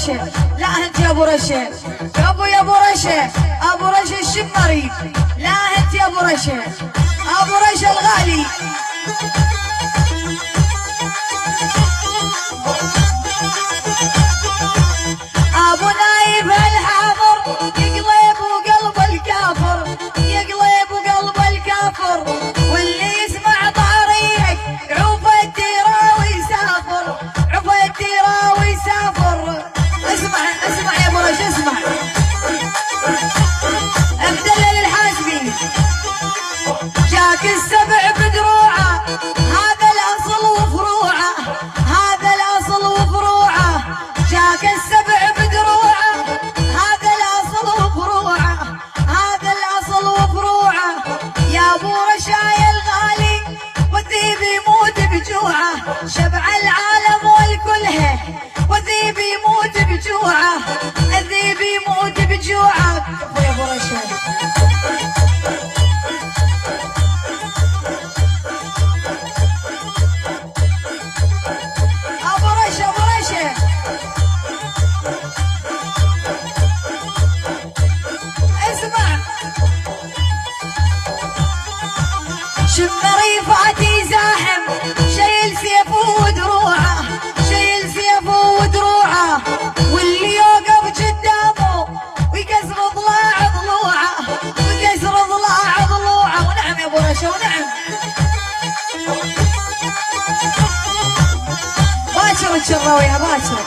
رشا، لا انت يا ابو رشا، يا ابو رشا، ابو رشا الشمري، لا انت يا ابو رشا، ابو رشا الغالي. ابو نايف الحاضر يقلب وقلب الكافر، يقلب وقلب الكافر، واللي يسمع طاريك عوف الديره ويسافر، عوف الديره ويسافر. اسمع اسمع يا ابو رشا اسمع، مدلل الحاسبي جاك السبع بدروعه، هذا الاصل وفروعه، هذا الاصل وفروعه، جاك السبع بدروعه، هذا الاصل وفروعه، هذا الاصل وفروعه. يا ابو رشاي الغالي والذيب يموت بجوعه، شبع العالم والكلها والذيب يموت بجوعه، الذيب يموت بجوعه. يا ابو رشاي شمري فاتي زاحم، شايل سيفه ودروعه، شايل سيفه ودروعه، واللي يوقف قدامه ويكسر ضلاع ضلوعه، ويكسر ضلاع ضلوعه. ونعم يا ابو رشا ونعم. باكر تشروا يا باكر.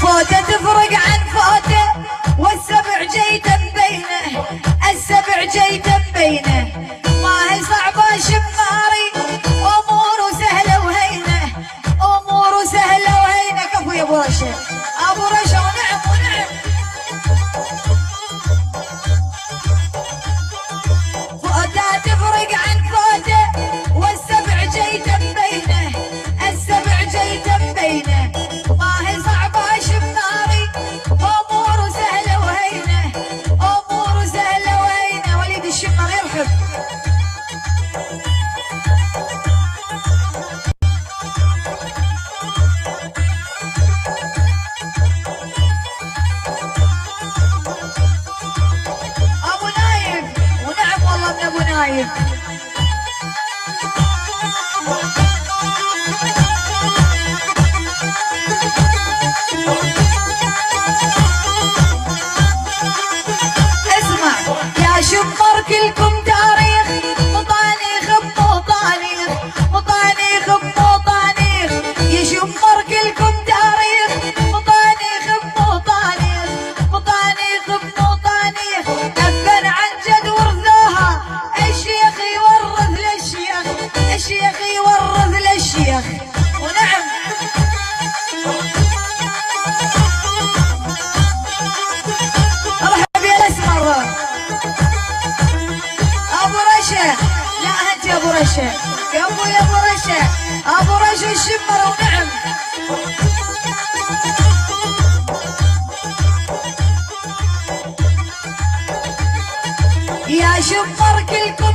فوته تفرق عن فوته، والسبع جيت بينه، السبع جيت بينه، ما هي صعبه شماري، اموره سهله وهينه، اموره سهله وهينه. كفو يا ابو رشا، ابو رشا ونعم ونعم. فوته تفرق عن فوته، والسبع جيت بينه، السبع جيت بينه، ما هي صعبه شماري، اموره سهله وهينه، اموره سهله وهينه. وليد الشمر يرحب. ابو نايف ونعم والله من ابو نايف. اسمع يا شمر كلكم تاريخ، مطانيخ بمطانيخ، مطانيخ بمطانيخ، يا شمر كلكم تاريخ، مطانيخ بمطانيخ، مطانيخ بمطانيخ. ابا عن جد ورثوها، الشيخ يورث للشيخ، الشيخ يورث للشيخ. ونعم. ابو رشا، لا انت يا ابو رشا، يا ابو رشا، ابو رشا الشمر ونعم. يا شمر كلكم